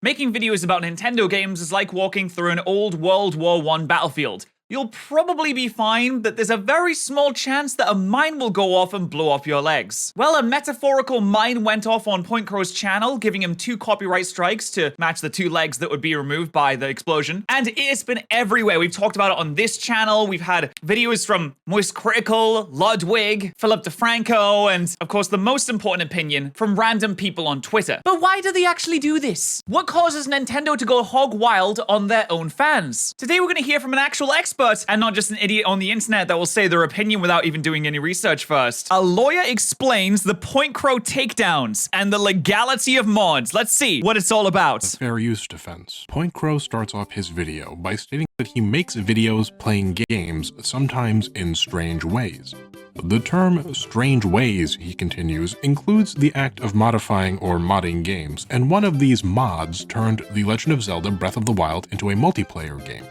Making videos about Nintendo games is like walking through an old World War I battlefield. You'll probably be fine, but there's a very small chance that a mine will go off and blow up your legs. Well, a metaphorical mine went off on PointCrow's channel, giving him 2 copyright strikes to match the 2 legs that would be removed by the explosion. And it's been everywhere. We've talked about it on this channel. We've had videos from Moist Critical, Ludwig, Philip DeFranco, and of course the most important opinion from random people on Twitter. But why do they actually do this? What causes Nintendo to go hog wild on their own fans? Today we're going to hear from an actual expert and not just an idiot on the internet that will say their opinion without even doing any research first. A lawyer explains the PointCrow takedowns and the legality of mods. Let's see what it's all about. The fair use defense. PointCrow starts off his video by stating that he makes videos playing games, sometimes in strange ways. The term strange ways, he continues, includes the act of modifying or modding games, and one of these mods turned The Legend of Zelda Breath of the Wild into a multiplayer game.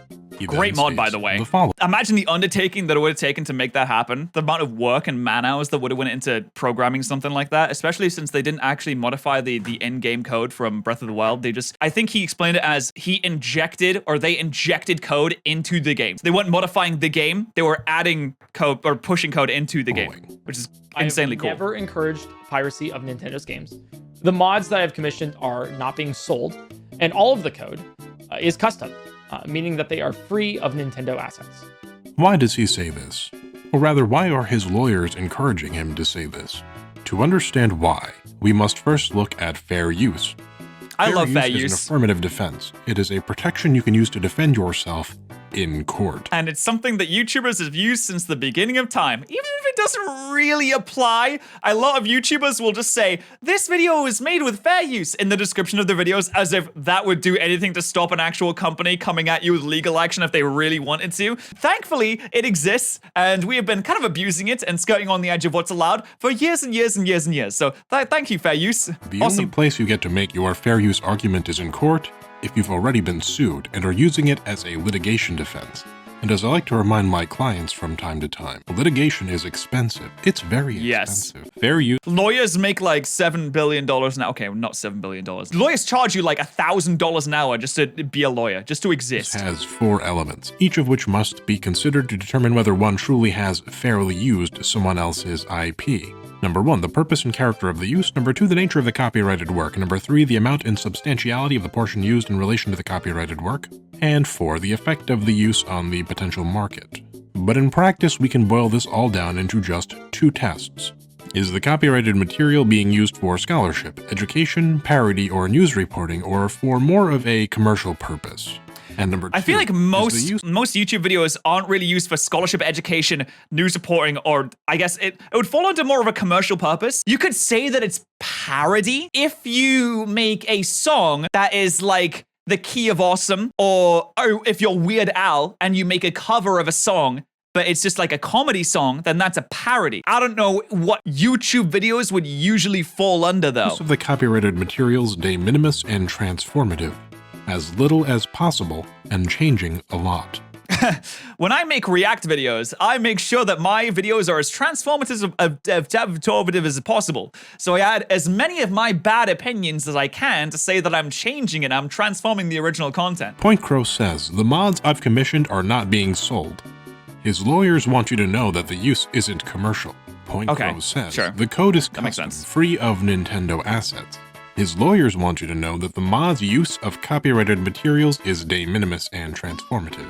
Great mod, by the way. Imagine the undertaking that it would have taken to make that happen. The amount of work and man hours that would have went into programming something like that, especially since they didn't actually modify the in-game code from Breath of the Wild. I think he explained it as they injected code into the game. They weren't modifying the game, they were adding code or pushing code into the game, which is insanely cool. I've never encouraged piracy of Nintendo's games. The mods that I've commissioned are not being sold, and all of the code is custom. Meaning that they are free of Nintendo assets. Why does he say this? Or rather, why are his lawyers encouraging him to say this? To understand why, we must first look at fair use. I love fair use. use. Is an affirmative defense. It is a protection you can use to defend yourself in court. And it's something that YouTubers have used since the beginning of time. Even if it doesn't really apply, a lot of YouTubers will just say, this video is made with fair use in the description of the videos, as if that would do anything to stop an actual company coming at you with legal action if they really wanted to. Thankfully, it exists, and we have been kind of abusing it and skirting on the edge of what's allowed for years and years and years and years. So thank you, fair use. The only place you get to make your fair use argument is in court, if you've already been sued and are using it as a litigation defense. And as I like to remind my clients from time to time, litigation is expensive. It's very expensive. Fair use. Lawyers make like $7 billion now. Okay, not $7 billion. Lawyers charge you like $1,000 an hour just to be a lawyer, just to exist. This has 4 elements, each of which must be considered to determine whether one truly has fairly used someone else's IP. Number 1, the purpose and character of the use. Number 2, the nature of the copyrighted work. Number 3, the amount and substantiality of the portion used in relation to the copyrighted work. And 4, the effect of the use on the potential market. But in practice, we can boil this all down into just 2 tests. Is the copyrighted material being used for scholarship, education, parody, or news reporting, or for more of a commercial purpose? And number 2, I feel like most YouTube videos aren't really used for scholarship, education, news reporting, or I guess it would fall into more of a commercial purpose. You could say that it's parody if you make a song that is like The Key of Awesome, or if you're Weird Al and you make a cover of a song but it's just like a comedy song, then that's a parody. I don't know what YouTube videos would usually fall under, though. Use of the copyrighted materials de minimis and transformative. As little as possible, and changing a lot. When I make React videos, I make sure that my videos are as transformative as possible. So I add as many of my bad opinions as I can to say that I'm changing it, I'm transforming the original content. PointCrow says, the mods I've commissioned are not being sold. His lawyers want you to know that the use isn't commercial. PointCrow says, the code is custom, free of Nintendo assets. His lawyers want you to know that the mod's use of copyrighted materials is de minimis and transformative.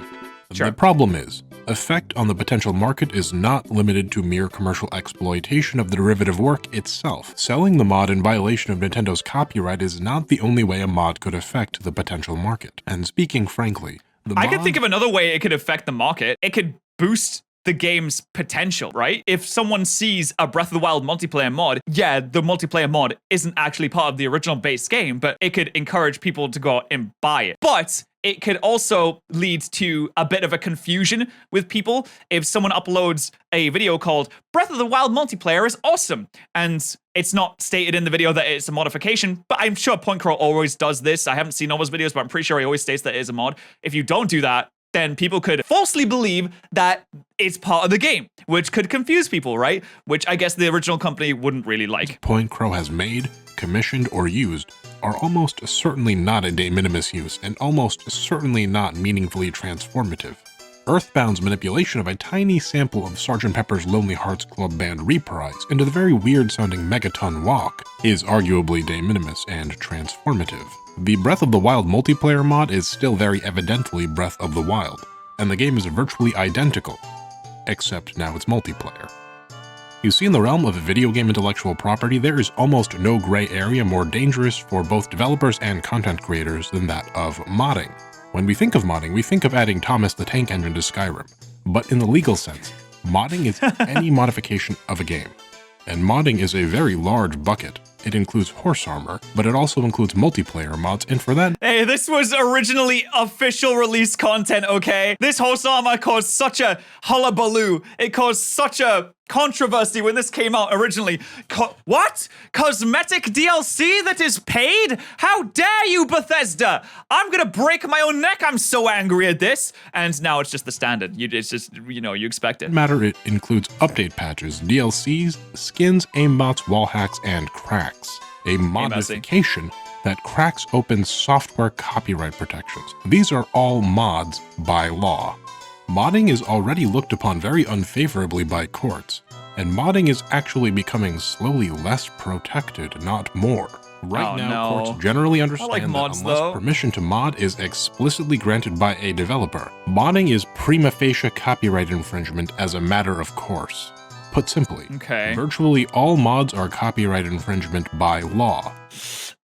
The problem is, effect on the potential market is not limited to mere commercial exploitation of the derivative work itself. Selling the mod in violation of Nintendo's copyright is not the only way a mod could affect the potential market. And speaking frankly, I could think of another way it could affect the market. It could boost the game's potential, right? If someone sees a Breath of the Wild multiplayer mod, yeah, the multiplayer mod isn't actually part of the original base game, but it could encourage people to go out and buy it. But it could also lead to a bit of a confusion with people if someone uploads a video called Breath of the Wild multiplayer is awesome, and it's not stated in the video that it's a modification, but I'm sure PointCrow always does this. I haven't seen all his videos, but I'm pretty sure he always states that it is a mod. If you don't do that, then people could falsely believe that it's part of the game, which could confuse people, right? Which I guess the original company wouldn't really like. Point Crow has made, commissioned, or used are almost certainly not a de minimis use and almost certainly not meaningfully transformative. Earthbound's manipulation of a tiny sample of Sgt. Pepper's Lonely Hearts Club Band Reprise into the very weird-sounding Megaton Walk is arguably de minimis and transformative. The Breath of the Wild multiplayer mod is still very evidently Breath of the Wild, and the game is virtually identical, except now it's multiplayer. You see, in the realm of video game intellectual property, there is almost no gray area more dangerous for both developers and content creators than that of modding. When we think of modding, we think of adding Thomas the Tank Engine to Skyrim, but in the legal sense, modding is any modification of a game. And modding is a very large bucket. It includes horse armor, but it also includes multiplayer mods, and for that— Hey, this was originally official release content, okay? This horse armor caused such a hullabaloo. It caused such a controversy when this came out originally. What? Cosmetic DLC that is paid? How dare you, Bethesda? I'm gonna break my own neck. I'm so angry at this. And now it's just the standard. It's just, you expect it. It includes update patches, DLCs, skins, aimbots, wall hacks, and cracks. A modification that cracks open software copyright protections. These are all mods by law. Modding is already looked upon very unfavorably by courts, and modding is actually becoming slowly less protected, not more. Right now, courts generally understand that unless permission to mod is explicitly granted by a developer, modding is prima facie copyright infringement as a matter of course. Put simply, virtually all mods are copyright infringement by law.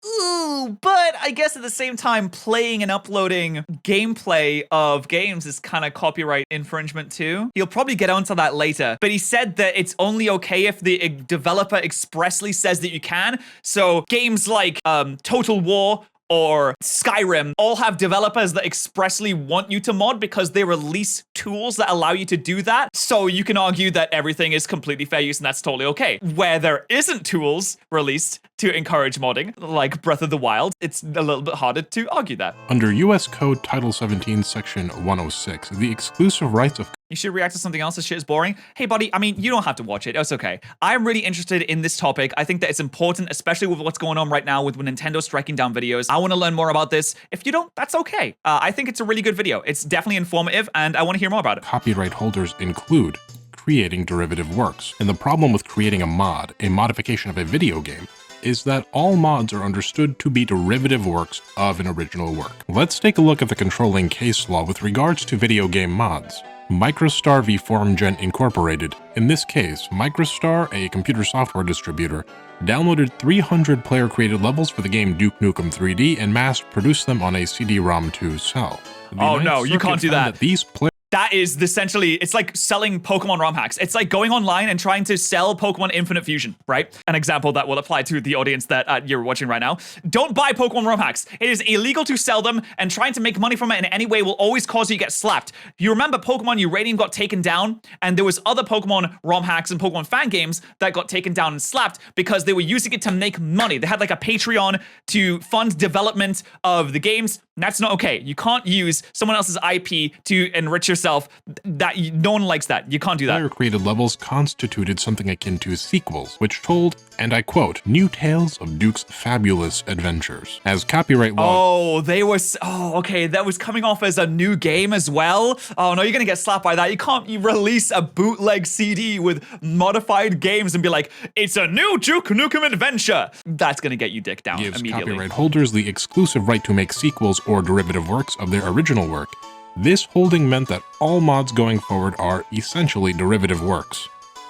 Ooh, but I guess at the same time, playing and uploading gameplay of games is kind of copyright infringement too. He'll probably get onto that later, but he said that it's only okay if the developer expressly says that you can. So games like Total War or Skyrim all have developers that expressly want you to mod because they release tools that allow you to do that. So you can argue that everything is completely fair use and that's totally okay. Where there isn't tools released to encourage modding, like Breath of the Wild, it's a little bit harder to argue that. Under US Code Title 17, Section 106, the exclusive rights of— You should react to something else. This shit is boring. Hey, buddy, you don't have to watch it. It's okay. I'm really interested in this topic. I think that it's important, especially with what's going on right now with Nintendo striking down videos. I want to learn more about this. If you don't, that's okay. I think it's a really good video. It's definitely informative, and I want to hear more about it. Copyright holders include creating derivative works. And the problem with creating a mod, a modification of a video game, is that all mods are understood to be derivative works of an original work. Let's take a look at the controlling case law with regards to video game mods. Microstar v. FormGen Incorporated. In this case, Microstar, a computer software distributor, downloaded 300 player-created levels for the game Duke Nukem 3D and mass-produced them on a CD-ROM to sell. Oh no, you can't do that. These That is essentially, it's like selling Pokemon ROM hacks. It's like going online and trying to sell Pokemon Infinite Fusion, right? An example that will apply to the audience that you're watching right now. Don't buy Pokemon ROM hacks. It is illegal to sell them, and trying to make money from it in any way will always cause you to get slapped. You remember Pokemon Uranium got taken down, and there was other Pokemon ROM hacks and Pokemon fan games that got taken down and slapped because they were using it to make money. They had like a Patreon to fund development of the games. That's not okay. You can't use someone else's IP to enrich yourself. No one likes that. You can't do that. Player-created levels constituted something akin to sequels, which told, and I quote, new tales of Duke's fabulous adventures. As copyright law— okay, that was coming off as a new game as well? Oh no, you're gonna get slapped by that. You can't release a bootleg CD with modified games and be like, it's a new Duke Nukem adventure. That's gonna get you dicked down immediately. Gives copyright holders the exclusive right to make sequels or derivative works of their original work. This holding meant that all mods going forward are essentially derivative works.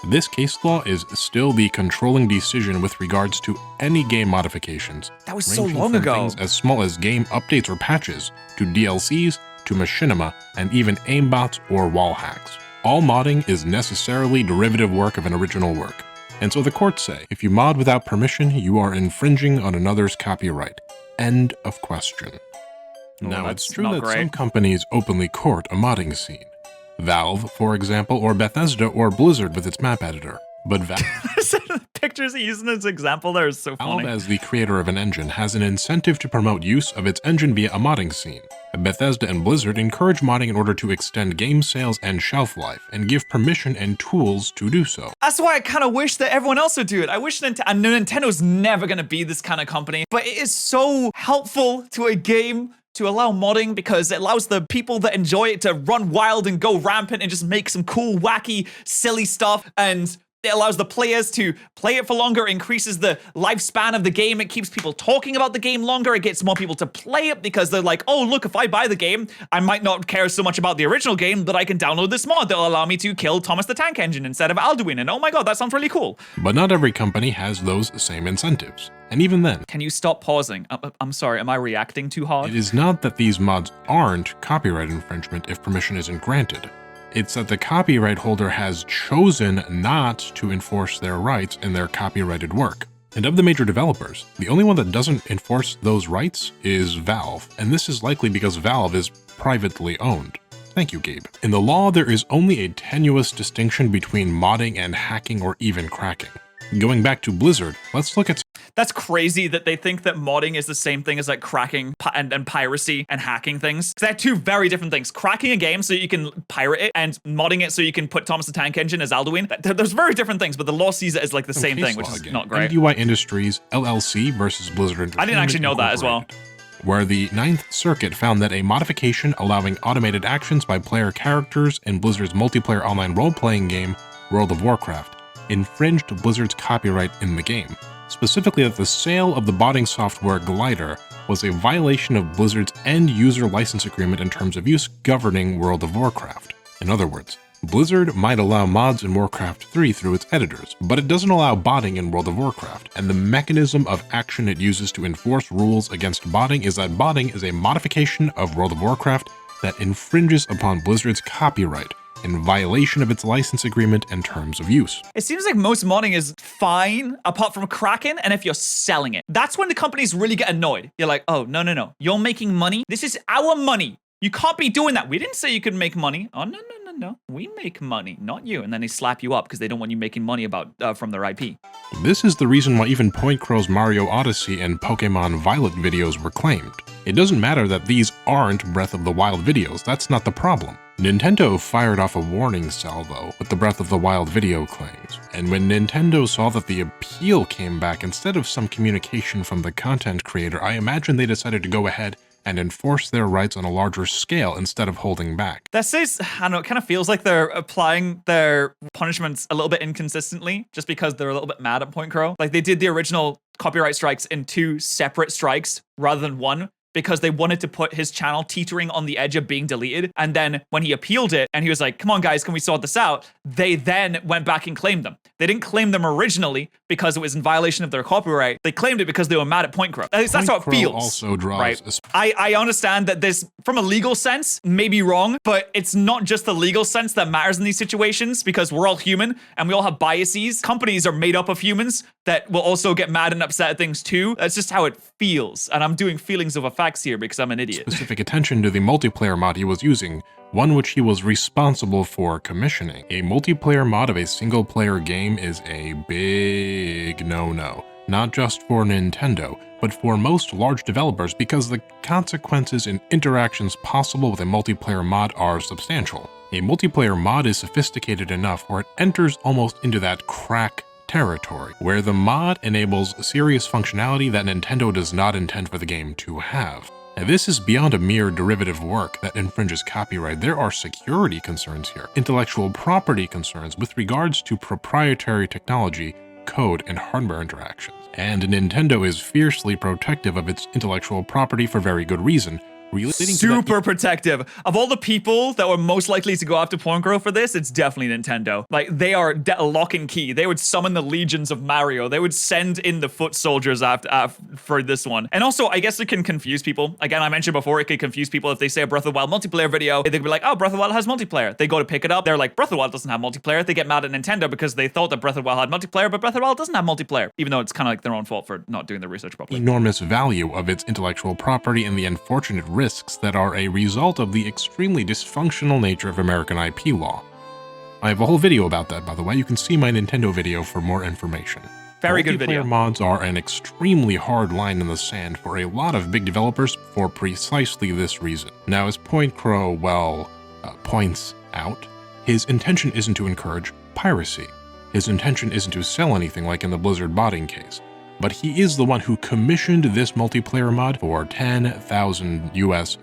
This case law is still the controlling decision with regards to any game modifications. That was so long ago. Things as small as game updates or patches, to DLCs, to machinima, and even aimbots or wall hacks. All modding is necessarily derivative work of an original work. And so the courts say, if you mod without permission, you are infringing on another's copyright. End of question. Now, it's true that some companies openly court a modding scene. Valve, for example, or Bethesda or Blizzard with its map editor. But Valve, pictures he used in his example there is so funny. Valve, as the creator of an engine, has an incentive to promote use of its engine via a modding scene. Bethesda and Blizzard encourage modding in order to extend game sales and shelf life, and give permission and tools to do so. That's why I kind of wish that everyone else would do it. I wish Nintendo's never going to be this kind of company, but it is so helpful to a game to allow modding because it allows the people that enjoy it to run wild and go rampant and just make some cool, wacky, silly stuff, and it allows the players to play it for longer, increases the lifespan of the game, it keeps people talking about the game longer, it gets more people to play it because they're like, oh, look, if I buy the game, I might not care so much about the original game, but I can download this mod that'll allow me to kill Thomas the Tank Engine instead of Alduin, and oh my god, that sounds really cool. But not every company has those same incentives. And even then, can you stop pausing? I'm sorry, am I reacting too hard? It is not that these mods aren't copyright infringement if permission isn't granted. It's that the copyright holder has chosen not to enforce their rights in their copyrighted work. And of the major developers, the only one that doesn't enforce those rights is Valve, and this is likely because Valve is privately owned. Thank you, Gabe. In the law, there is only a tenuous distinction between modding and hacking or even cracking. Going back to Blizzard, let's look at... That's crazy that they think that modding is the same thing as like cracking and piracy and hacking things. They're two very different things. Cracking a game so you can pirate it and modding it so you can put Thomas the Tank Engine as Alduin. There's very different things, but the law sees it as like the same thing, which is not great. MDY Industries, LLC versus Blizzard. I didn't actually know that as well. Where the Ninth Circuit found that a modification allowing automated actions by player characters in Blizzard's multiplayer online role-playing game, World of Warcraft, infringed Blizzard's copyright in the game. Specifically that the sale of the botting software Glider was a violation of Blizzard's end-user license agreement in terms of use governing World of Warcraft. In other words, Blizzard might allow mods in Warcraft 3 through its editors, but it doesn't allow botting in World of Warcraft, and the mechanism of action it uses to enforce rules against botting is that botting is a modification of World of Warcraft that infringes upon Blizzard's copyright, in violation of its license agreement and terms of use. It seems like most modding is fine, apart from cracking, and if you're selling it. That's when the companies really get annoyed. You're like, oh, no. You're making money? This is our money. You can't be doing that. We didn't say you could make money. Oh, no. We make money, not you. And then they slap you up because they don't want you making money from their IP. This is the reason why even Point Crow's Mario Odyssey and Pokemon Violet videos were claimed. It doesn't matter that these aren't Breath of the Wild videos, that's not the problem. Nintendo fired off a warning salvo with the Breath of the Wild video claims, and when Nintendo saw that the appeal came back instead of some communication from the content creator, I imagine they decided to go ahead and enforce their rights on a larger scale instead of holding back. This is, I don't know, it kind of feels like they're applying their punishments a little bit inconsistently just because they're a little bit mad at Point Crow. Like they did the original copyright strikes in 2 separate strikes rather than 1, because they wanted to put his channel teetering on the edge of being deleted. And then when he appealed it and he was like, come on guys, can we sort this out? They then went back and claimed them. They didn't claim them originally because it was in violation of their copyright. They claimed it because they were mad at Point Crow. At least that's how it feels. Also draws right? I understand that this, from a legal sense, may be wrong, but it's not just the legal sense that matters in these situations because we're all human and we all have biases. Companies are made up of humans that will also get mad and upset at things too. That's just how it feels. And I'm doing feelings of facts here because I'm an idiot. Specific attention to the multiplayer mod he was using, one which he was responsible for commissioning. A multiplayer mod of a single-player game is a big no-no, not just for Nintendo, but for most large developers because the consequences and interactions possible with a multiplayer mod are substantial. A multiplayer mod is sophisticated enough where it enters almost into that crack territory, where the mod enables serious functionality that Nintendo does not intend for the game to have. Now, this is beyond a mere derivative work that infringes copyright. There are security concerns here, intellectual property concerns with regards to proprietary technology, code, and hardware interactions. And Nintendo is fiercely protective of its intellectual property for very good reason. Super protective. Of all the people that were most likely to go after Point Crow for this, it's definitely Nintendo. Like, they are lock and key. They would summon the legions of Mario. They would send in the foot soldiers for this one. And also, I guess it can confuse people. Again, I mentioned before, it could confuse people if they say a Breath of the Wild multiplayer video. They could be like, oh, Breath of the Wild has multiplayer. They go to pick it up. They're like, Breath of the Wild doesn't have multiplayer. They get mad at Nintendo because they thought that Breath of the Wild had multiplayer, but Breath of the Wild doesn't have multiplayer, even though it's kind of like their own fault for not doing the research properly. Enormous value of its intellectual property and the unfortunate risks that are a result of the extremely dysfunctional nature of American IP law. I have a whole video about that, by the way. You can see my Nintendo video for more information. Very good video. Multiplayer mods are an extremely hard line in the sand for a lot of big developers for precisely this reason. Now, as Point Crow, points out, his intention isn't to encourage piracy. His intention isn't to sell anything like in the Blizzard botting case. But he is the one who commissioned this multiplayer mod for $10,000 US.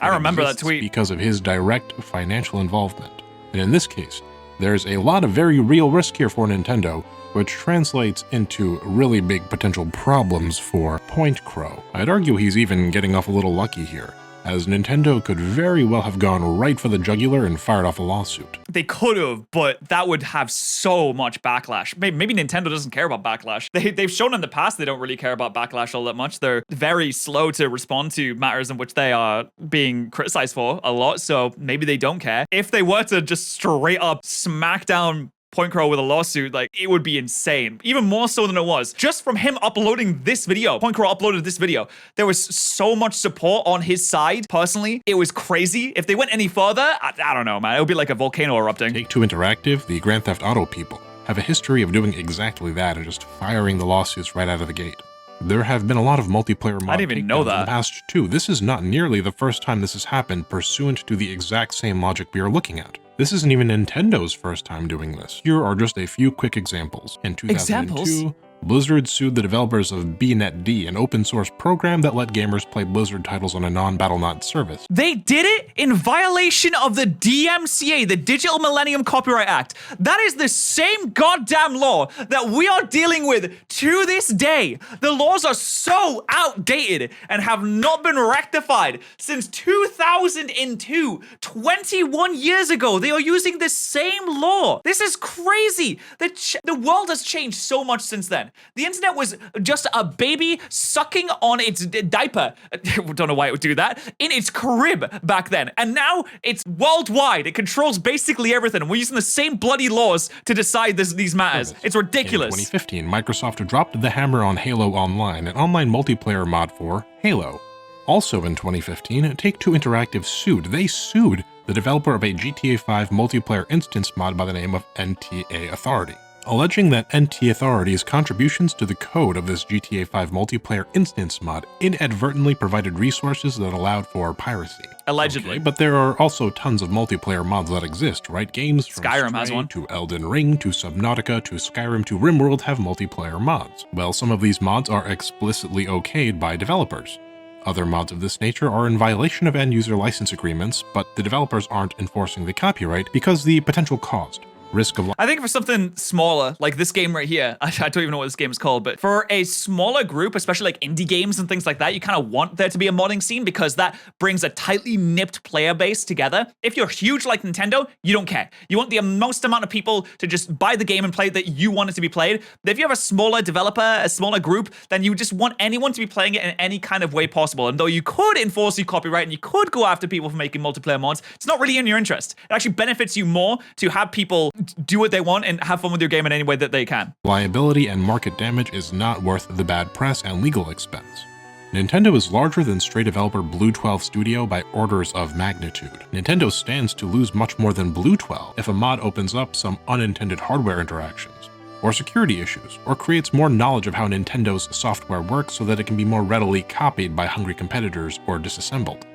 I remember that tweet. Because of his direct financial involvement. And in this case, there's a lot of very real risk here for Nintendo, which translates into really big potential problems for Point Crow. I'd argue he's even getting off a little lucky here, as Nintendo could very well have gone right for the jugular and fired off a lawsuit. They could have, but that would have so much backlash. Maybe Nintendo doesn't care about backlash. They've shown in the past they don't really care about backlash all that much. They're very slow to respond to matters in which they are being criticized for a lot, so maybe they don't care. If they were to just straight up smack down Point Crow with a lawsuit, like, it would be insane. Even more so than it was. Just from him uploading this video, Point Crow uploaded this video, there was so much support on his side. Personally, it was crazy. If they went any further, I don't know, man. It would be like a volcano erupting. Take-Two Interactive, the Grand Theft Auto people, have a history of doing exactly that and just firing the lawsuits right out of the gate. There have been a lot of multiplayer mod I didn't even know that. in the past too. This is not nearly the first time this has happened pursuant to the exact same logic we are looking at. This isn't even Nintendo's first time doing this. Here are just a few quick examples. In 2002, Blizzard sued the developers of BNetD, an open source program that let gamers play Blizzard titles on a non-BattleNet service. They did it in violation of the DMCA, the Digital Millennium Copyright Act. That is the same goddamn law that we are dealing with to this day. The laws are so outdated and have not been rectified since 2002, 21 years ago. They are using the same law. This is crazy. The world has changed so much since then. The internet was just a baby sucking on its diaper. I don't know why it would do that. In its crib back then. And now it's worldwide. It controls basically everything. We're using the same bloody laws to decide these matters. It's ridiculous. In 2015, Microsoft dropped the hammer on Halo Online, an online multiplayer mod for Halo. Also in 2015, Take-Two Interactive sued. They sued the developer of a GTA 5 multiplayer instance mod by the name of NTA Authority, alleging that NT Authority's contributions to the code of this GTA 5 multiplayer instance mod inadvertently provided resources that allowed for piracy. Allegedly. Okay, but there are also tons of multiplayer mods that exist, right? Games from Skyrim Stray has one. to Elden Ring to Subnautica to Skyrim to RimWorld have multiplayer mods. Well, some of these mods are explicitly okayed by developers. Other mods of this nature are in violation of end-user license agreements, but the developers aren't enforcing the copyright because the potential cost, risk of... I think for something smaller, like this game right here, I don't even know what this game is called, but for a smaller group, especially like indie games and things like that, you kind of want there to be a modding scene because that brings a tightly nipped player base together. If you're huge like Nintendo, you don't care. You want the most amount of people to just buy the game and play that you want it to be played. But if you have a smaller developer, a smaller group, then you just want anyone to be playing it in any kind of way possible. And though you could enforce your copyright and you could go after people for making multiplayer mods, it's not really in your interest. It actually benefits you more to have people do what they want and have fun with your game in any way that they can. Liability and market damage is not worth the bad press and legal expense. Nintendo is larger than stray developer Blue 12 Studio by orders of magnitude. Nintendo stands to lose much more than Blue 12 if a mod opens up some unintended hardware interactions, or security issues, or creates more knowledge of how Nintendo's software works so that it can be more readily copied by hungry competitors or disassembled.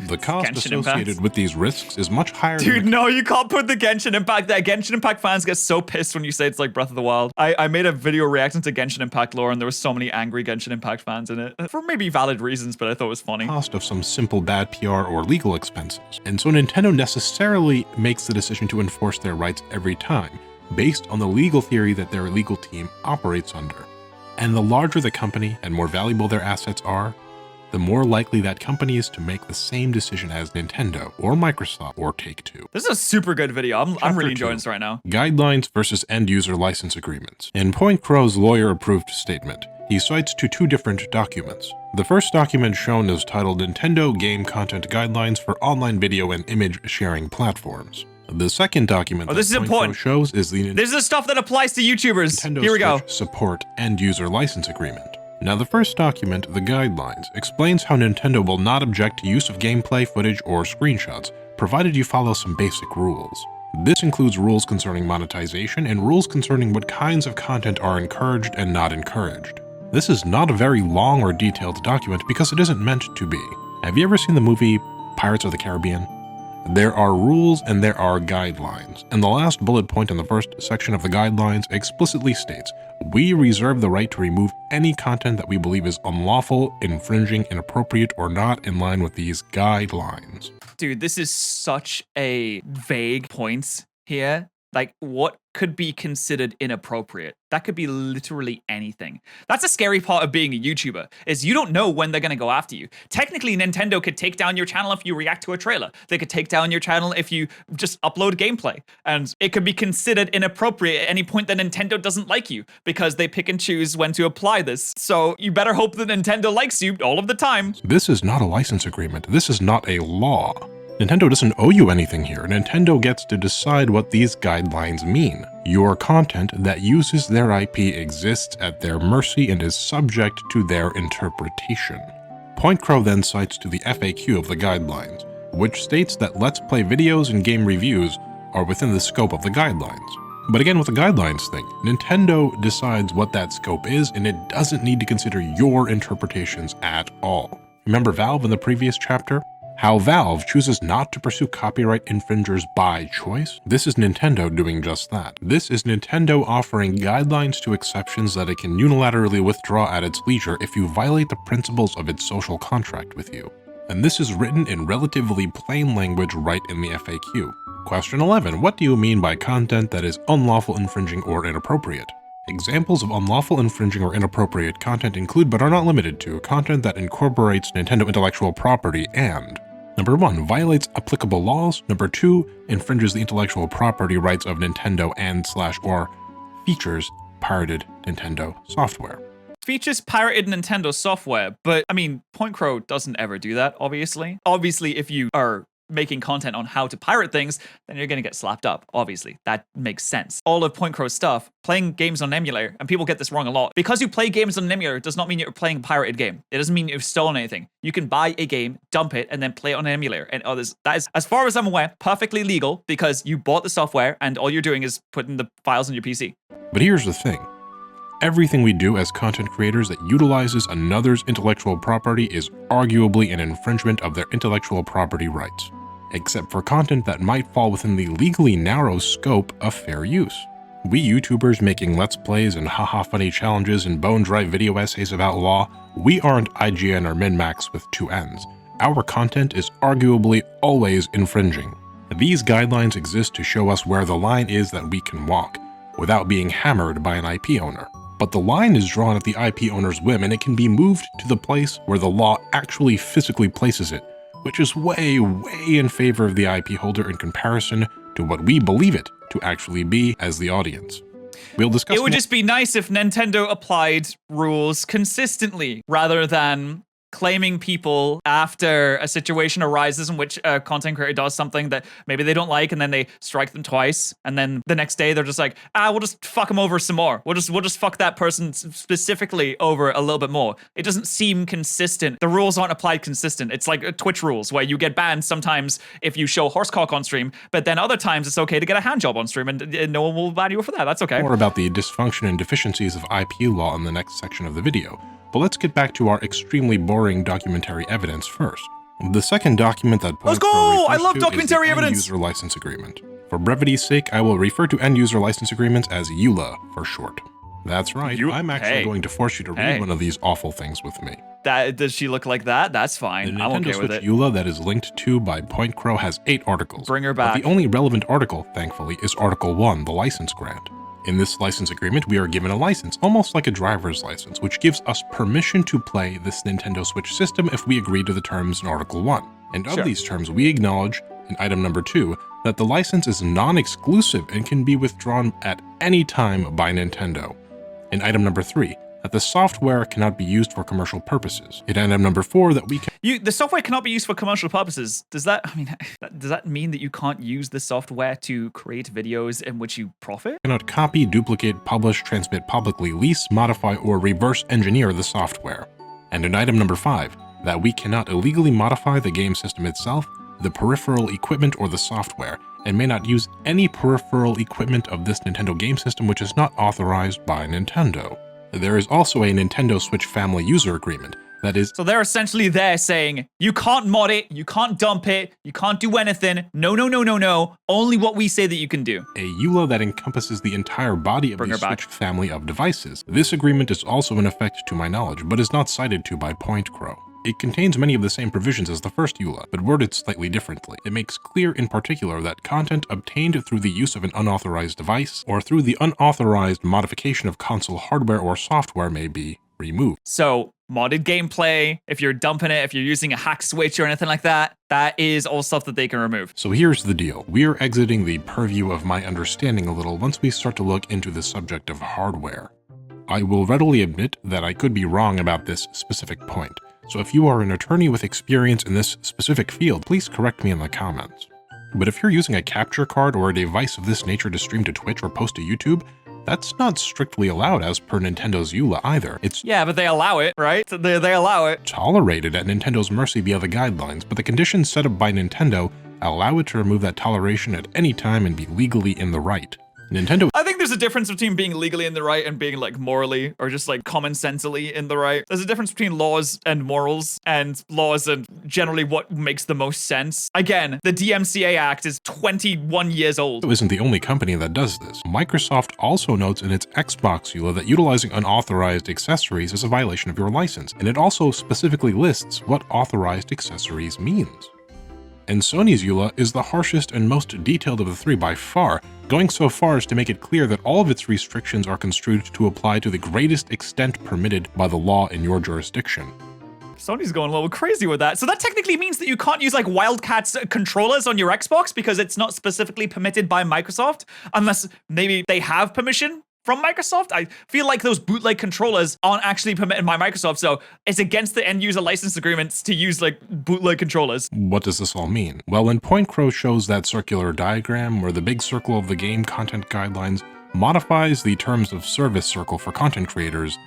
The cost associated with these risks is much higher. Dude, no, you can't put the Genshin Impact there. Genshin Impact fans get so pissed when you say it's like Breath of the Wild. I made a video reacting to Genshin Impact lore, and there were so many angry Genshin Impact fans in it. For maybe valid reasons, but I thought it was funny. Cost of some simple bad PR or legal expenses. And so Nintendo necessarily makes the decision to enforce their rights every time, based on the legal theory that their legal team operates under. And the larger the company and more valuable their assets are, the more likely that company is to make the same decision as Nintendo or Microsoft or Take-Two. This is a super good video. I'm really enjoying this right now. Guidelines versus end-user license agreements. In Point Crow's lawyer-approved statement, he cites two different documents. The first document shown is titled Nintendo Game Content Guidelines for Online Video and Image Sharing Platforms. The second document this is important. Shows is the This is the stuff that applies to YouTubers. Nintendo Here we go. Switch Support End-User License Agreement. Now, the first document, the Guidelines, explains how Nintendo will not object to use of gameplay, footage, or screenshots, provided you follow some basic rules. This includes rules concerning monetization and rules concerning what kinds of content are encouraged and not encouraged. This is not a very long or detailed document because it isn't meant to be. Have you ever seen the movie Pirates of the Caribbean? There are rules and there are guidelines, and the last bullet point in the first section of the guidelines explicitly states, we reserve the right to remove any content that we believe is unlawful, infringing, inappropriate, or not in line with these guidelines. Dude, this is such a vague point here. Like, what could be considered inappropriate? That could be literally anything. That's a scary part of being a YouTuber, is you don't know when they're gonna go after you. Technically, Nintendo could take down your channel if you react to a trailer. They could take down your channel if you just upload gameplay. And it could be considered inappropriate at any point that Nintendo doesn't like you, because they pick and choose when to apply this. So you better hope that Nintendo likes you all of the time. This is not a license agreement. This is not a law. Nintendo doesn't owe you anything here. Nintendo gets to decide what these guidelines mean. Your content that uses their IP exists at their mercy and is subject to their interpretation. PointCrow then cites to the FAQ of the guidelines, which states that Let's Play videos and game reviews are within the scope of the guidelines. But again, with the guidelines thing, Nintendo decides what that scope is, and it doesn't need to consider your interpretations at all. Remember Valve in the previous chapter? How Valve chooses not to pursue copyright infringers by choice? This is Nintendo doing just that. This is Nintendo offering guidelines to exceptions that it can unilaterally withdraw at its leisure if you violate the principles of its social contract with you. And this is written in relatively plain language right in the FAQ. Question 11. What do you mean by content that is unlawful, infringing, or inappropriate? Examples of unlawful, infringing, or inappropriate content include but are not limited to content that incorporates Nintendo intellectual property and Number 1, violates applicable laws. Number 2, infringes the intellectual property rights of Nintendo and/or features pirated Nintendo software. Features pirated Nintendo software, but I mean, PointCrow doesn't ever do that, obviously. Obviously, if you are making content on how to pirate things, then you're gonna get slapped up, obviously. That makes sense. All of PointCrow's stuff, playing games on an emulator, and people get this wrong a lot. Because you play games on an emulator does not mean you're playing a pirated game. It doesn't mean you've stolen anything. You can buy a game, dump it, and then play it on an emulator. And others, that is, as far as I'm aware, perfectly legal because you bought the software and all you're doing is putting the files on your PC. But here's the thing. Everything we do as content creators that utilizes another's intellectual property is arguably an infringement of their intellectual property rights, except for content that might fall within the legally narrow scope of fair use. We YouTubers making Let's Plays and haha funny challenges and bone dry video essays about law, we aren't IGN or MinMax with 2 N's. Our content is arguably always infringing. These guidelines exist to show us where the line is that we can walk, without being hammered by an IP owner. But the line is drawn at the IP owner's whim, and it can be moved to the place where the law actually physically places it, which is way, way in favor of the IP holder in comparison to what we believe it to actually be as the audience. We'll discuss. It would just be nice if Nintendo applied rules consistently rather than claiming people after a situation arises in which a content creator does something that maybe they don't like, and then they strike them twice, and then the next day they're just like, we'll just fuck them over some more. We'll just fuck that person specifically over a little bit more. It doesn't seem consistent. The rules aren't applied consistent. It's like Twitch rules where you get banned sometimes if you show horsecock on stream, but then other times it's okay to get a hand job on stream, and no one will ban you for that. That's okay. More about the dysfunction and deficiencies of IP law in the next section of the video. But let's get back to our extremely boring documentary evidence first. The second document that Let's go! I love documentary evidence! End-user license agreement. For brevity's sake, I will refer to end-user license agreements as EULA for short. That's right, I'm actually going to force you to read one of these awful things with me. Does she look like that? That's fine. The I'm Nintendo okay with Switch it. EULA that is linked to by PointCrow has 8 articles. Bring her back. But the only relevant article, thankfully, is Article 1, the license grant. In this license agreement, we are given a license, almost like a driver's license, which gives us permission to play this Nintendo Switch system if we agree to the terms in Article 1. And of these terms, we acknowledge, in item number 2, that the license is non-exclusive and can be withdrawn at any time by Nintendo. In item number 3, that the software cannot be used for commercial purposes. In item number 4, that we can— the software cannot be used for commercial purposes. Does that mean that you can't use the software to create videos in which you profit? Cannot copy, duplicate, publish, transmit publicly, lease, modify, or reverse engineer the software. And in item number 5, that we cannot illegally modify the game system itself, the peripheral equipment, or the software, and may not use any peripheral equipment of this Nintendo game system which is not authorized by Nintendo. There is also a Nintendo Switch Family User Agreement that is... So they're essentially there saying, you can't mod it, you can't dump it, you can't do anything, no, only what we say that you can do. A EULA that encompasses the entire body of the Switch family of devices. This agreement is also in effect to my knowledge, but is not cited to by PointCrow. It contains many of the same provisions as the first EULA, but worded slightly differently. It makes clear in particular that content obtained through the use of an unauthorized device or through the unauthorized modification of console hardware or software may be removed. So, modded gameplay, if you're dumping it, if you're using a hack switch or anything like that, that is all stuff that they can remove. So here's the deal. We're exiting the purview of my understanding a little once we start to look into the subject of hardware. I will readily admit that I could be wrong about this specific point. So if you are an attorney with experience in this specific field, please correct me in the comments. But if you're using a capture card or a device of this nature to stream to Twitch or post to YouTube, that's not strictly allowed as per Nintendo's EULA either. It's... Yeah, but they allow it, right? They allow it. Tolerated at Nintendo's mercy via the guidelines, but the conditions set up by Nintendo allow it to remove that toleration at any time and be legally in the right. Nintendo... I think there's a difference between being legally in the right and being like morally or just like common sensely in the right. There's a difference between laws and morals and laws and generally what makes the most sense. Again, the DMCA Act is 21 years old. Nintendo isn't the only company that does this. Microsoft also notes in its Xbox EULA that utilizing unauthorized accessories is a violation of your license, and it also specifically lists what authorized accessories means. And Sony's EULA is the harshest and most detailed of the three by far, going so far as to make it clear that all of its restrictions are construed to apply to the greatest extent permitted by the law in your jurisdiction. Sony's going a little crazy with that. So that technically means that you can't use like Wildcats controllers on your Xbox because it's not specifically permitted by Microsoft, unless maybe they have permission from Microsoft. I feel like those bootleg controllers aren't actually permitted by Microsoft, so it's against the end user license agreements to use like bootleg controllers. What does this all mean? Well, when PointCrow shows that circular diagram where the big circle of the game content guidelines modifies the terms of service circle for content creators,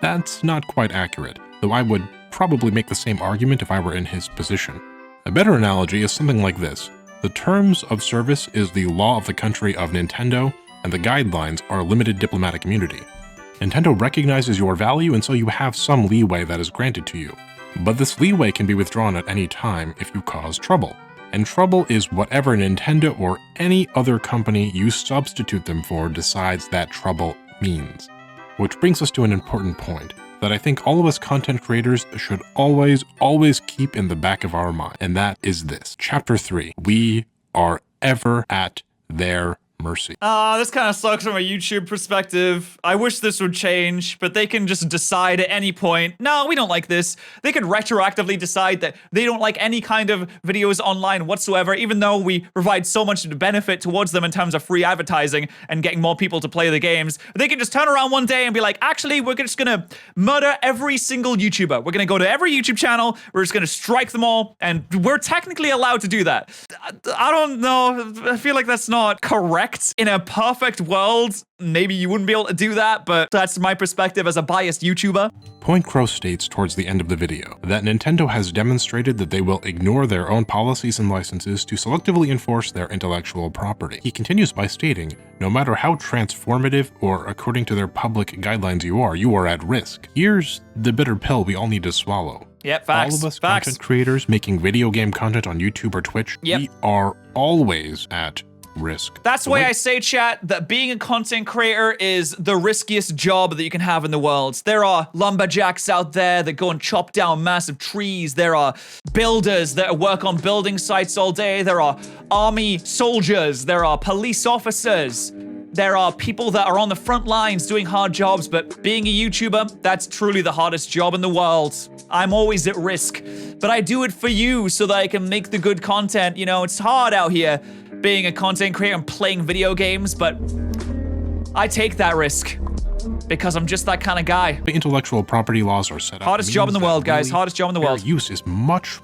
that's not quite accurate, though I would probably make the same argument if I were in his position. A better analogy is something like this. The terms of service is the law of the country of Nintendo, and the guidelines are limited diplomatic immunity. Nintendo recognizes your value, and so you have some leeway that is granted to you. But this leeway can be withdrawn at any time if you cause trouble. And trouble is whatever Nintendo or any other company you substitute them for decides that trouble means. Which brings us to an important point that I think all of us content creators should always keep in the back of our mind, and that is this. Chapter 3. We are ever at their mercy. This kind of sucks from a YouTube perspective. I wish this would change, but they can just decide at any point, no, we don't like this. They could retroactively decide that they don't like any kind of videos online whatsoever, even though we provide so much benefit towards them in terms of free advertising and getting more people to play the games. They can just turn around one day and be like, actually, we're just gonna murder every single YouTuber. We're gonna go to every YouTube channel, we're just gonna strike them all, and we're technically allowed to do that. I don't know, I feel like that's not correct. In a perfect world, maybe you wouldn't be able to do that, but that's my perspective as a biased YouTuber. PointCrow states towards the end of the video that Nintendo has demonstrated that they will ignore their own policies and licenses to selectively enforce their intellectual property. He continues by stating, no matter how transformative or according to their public guidelines you are at risk. Here's the bitter pill we all need to swallow. Yep, facts. All of us content creators making video game content on YouTube or Twitch, we are always at risk. That's why I say, chat, that being a content creator is the riskiest job that you can have in the world. There are lumberjacks out there that go and chop down massive trees. There are builders that work on building sites all day. There are army soldiers. There are police officers. There are people that are on the front lines doing hard jobs, but being a YouTuber, that's truly the hardest job in the world. I'm always at risk, but I do it for you so that I can make the good content. You know, it's hard out here being a content creator and playing video games, but I take that risk because I'm just that kind of guy. The intellectual property laws are set up. Hardest job in the world, guys. Hardest job in the world. Their use is much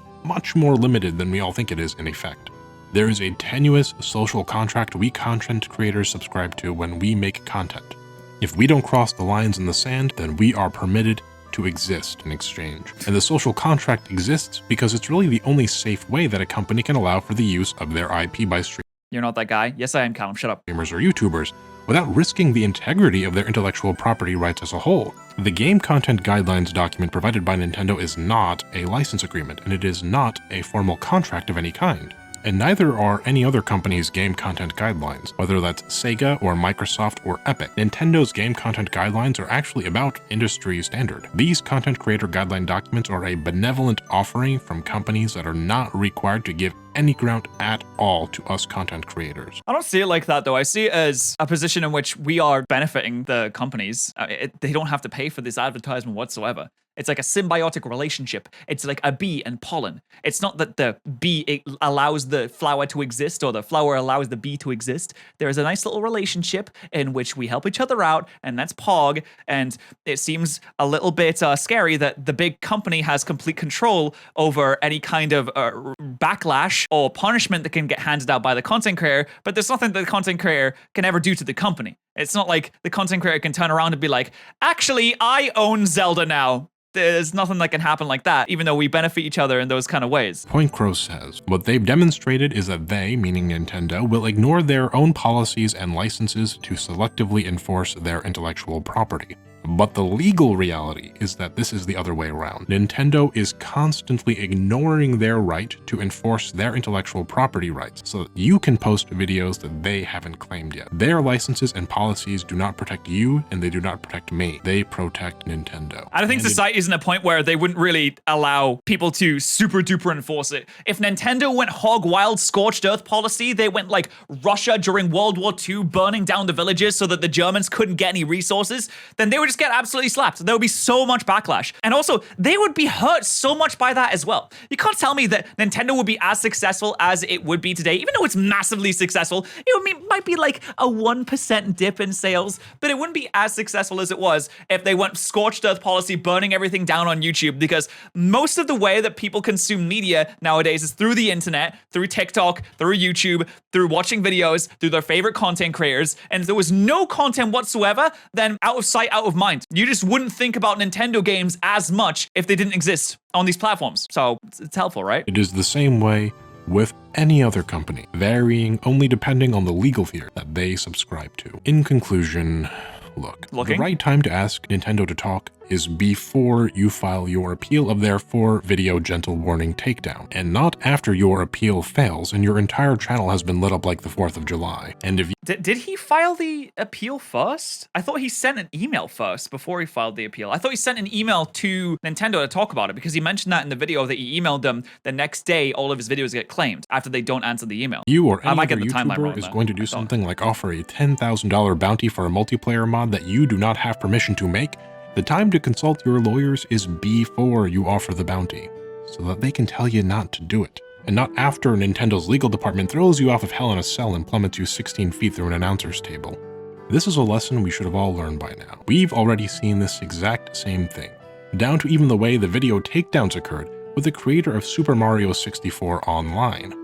more limited than we all think it is in effect. There is a tenuous social contract we content creators subscribe to when we make content. If we don't cross the lines in the sand, then we are permitted to exist in exchange. And the social contract exists because it's really the only safe way that a company can allow for the use of their IP by streaming. You're not that guy. Yes, I am, Callum. Shut up. Gamers or YouTubers without risking the integrity of their intellectual property rights as a whole. The Game Content Guidelines document provided by Nintendo is not a license agreement, and it is not a formal contract of any kind. And neither are any other company's game content guidelines, whether that's Sega or Microsoft or Epic. Nintendo's game content guidelines are actually about industry standard. These content creator guideline documents are a benevolent offering from companies that are not required to give any ground at all to us content creators. I don't see it like that, though. I see it as a position in which we are benefiting the companies. They don't have to pay for this advertisement whatsoever. It's like a symbiotic relationship. It's like a bee and pollen. It's not that the bee allows the flower to exist or the flower allows the bee to exist. There is a nice little relationship in which we help each other out, and that's POG. And it seems a little bit scary that the big company has complete control over any kind of backlash or punishment that can get handed out by the content creator, but there's nothing that the content creator can ever do to the company. It's not like the content creator can turn around and be like, actually, I own Zelda now. There's nothing that can happen like that, even though we benefit each other in those kind of ways. PointCrow says, what they've demonstrated is that they, meaning Nintendo, will ignore their own policies and licenses to selectively enforce their intellectual property. But the legal reality is that this is the other way around. Nintendo is constantly ignoring their right to enforce their intellectual property rights so that you can post videos that they haven't claimed yet. Their licenses and policies do not protect you, and they do not protect me. They protect Nintendo. I don't think society is in a point where they wouldn't really allow people to super duper enforce it. If Nintendo went hog wild scorched earth policy, they went like Russia during World War II, burning down the villages so that the Germans couldn't get any resources, then they would just get absolutely slapped. There would be so much backlash. And also, they would be hurt so much by that as well. You can't tell me that Nintendo would be as successful as it would be today, even though it's massively successful. Might be like a 1% dip in sales, but it wouldn't be as successful as it was if they went scorched earth policy, burning everything down on YouTube, because most of the way that people consume media nowadays is through the internet, through TikTok, through YouTube, through watching videos, through their favorite content creators. And if there was no content whatsoever, then out of sight, out of mind. You just wouldn't think about Nintendo games as much if they didn't exist on these platforms. So it's helpful, right? It is the same way with any other company, varying only depending on the legal tier that they subscribe to. In conclusion, look, the right time to ask Nintendo to talk is before you file your appeal of their 4-video gentle warning takedown, and not after your appeal fails and your entire channel has been lit up like the 4th of July. And if Did he file the appeal first? I thought he sent an email first before he filed the appeal. I thought he sent an email to Nintendo to talk about it, because he mentioned that in the video that he emailed them the next day. All of his videos get claimed after they don't answer the email. You or any other YouTuber is going to do something like offer a $10,000 bounty for a multiplayer mod that you do not have permission to make. The time to consult your lawyers is before you offer the bounty, so that they can tell you not to do it, and not after Nintendo's legal department throws you off of Hell in a Cell and plummets you 16 feet through an announcer's table. This is a lesson we should have all learned by now. We've already seen this exact same thing, down to even the way the video takedowns occurred with the creator of Super Mario 64 Online.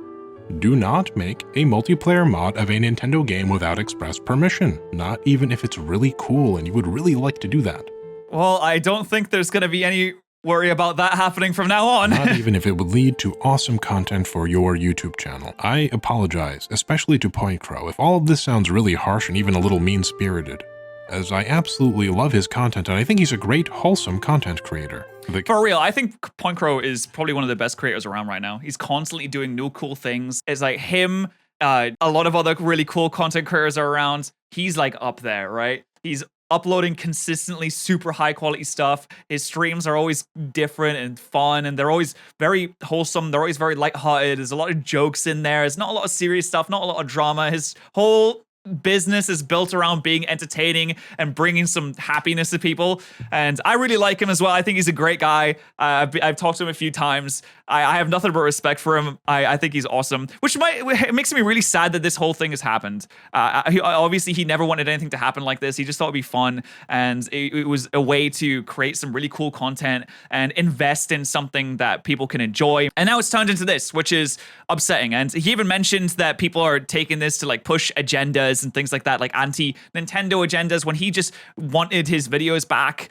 Do not make a multiplayer mod of a Nintendo game without express permission, not even if it's really cool and you would really like to do that. Well, I don't think there's going to be any worry about that happening from now on. Not even if it would lead to awesome content for your YouTube channel. I apologize, especially to PointCrow, if all of this sounds really harsh and even a little mean-spirited, as I absolutely love his content and I think he's a great, wholesome content creator. For real, I think PointCrow is probably one of the best creators around right now. He's constantly doing new cool things. It's like him, a lot of other really cool content creators are around. He's like up there, right? He's uploading consistently super high quality stuff. His streams are always different and fun, and they're always very wholesome. They're always very lighthearted. There's a lot of jokes in there. It's not a lot of serious stuff, not a lot of drama. His whole business is built around being entertaining and bringing some happiness to people, and I really like him as well. I think he's a great guy. I've talked to him a few times. I have nothing but respect for him. I think he's awesome, which it makes me really sad that this whole thing has happened. Obviously, he never wanted anything to happen like this. He just thought it'd be fun, and it was a way to create some really cool content and invest in something that people can enjoy. And now it's turned into this, which is upsetting. And he even mentioned that people are taking this to like push agendas and things like that, like anti-Nintendo agendas, when he just wanted his videos back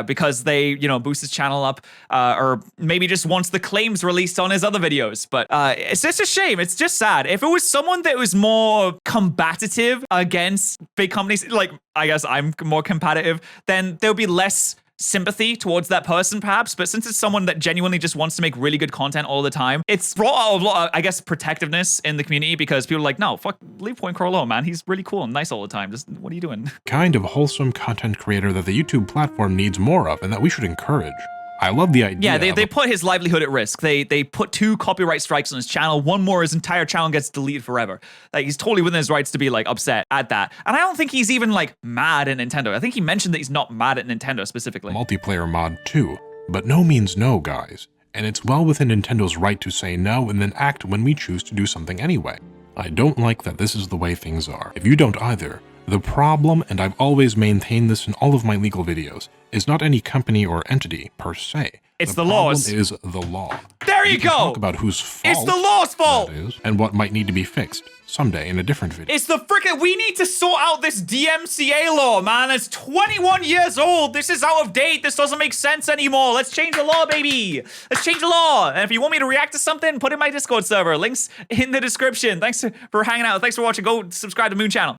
because they, boost his channel up, or maybe just wants the claim games released on his other videos. But it's just a shame. It's just sad. If it was someone that was more combative against big companies, like I guess I'm more combative, then there'll be less sympathy towards that person perhaps. But since it's someone that genuinely just wants to make really good content all the time, it's brought out a lot of, I guess, protectiveness in the community, because people are like, no, fuck, leave Point Crow alone, man. He's really cool and nice all the time. Just, what are you doing? Kind of wholesome content creator that the YouTube platform needs more of and that we should encourage. I love the idea. Yeah, they put his livelihood at risk. They put 2 copyright strikes on his channel. One more, his entire channel gets deleted forever. Like, he's totally within his rights to be like upset at that. And I don't think he's even like mad at Nintendo. I think he mentioned that he's not mad at Nintendo specifically. Multiplayer mod too, but no means no, guys. And it's well within Nintendo's right to say no and then act when we choose to do something anyway. I don't like that this is the way things are. If you don't either, the problem, and I've always maintained this in all of my legal videos, is not any company or entity per se. It's the laws. Is the law. There you go. Talk about whose fault. It's the law's fault. That is, and what might need to be fixed someday in a different video. It's the frickin', we need to sort out this DMCA law, man. It's 21 years old. This is out of date. This doesn't make sense anymore. Let's change the law, baby. Let's change the law. And if you want me to react to something, put it in my Discord server. Links in the description. Thanks for hanging out. Thanks for watching. Go subscribe to Moon channel.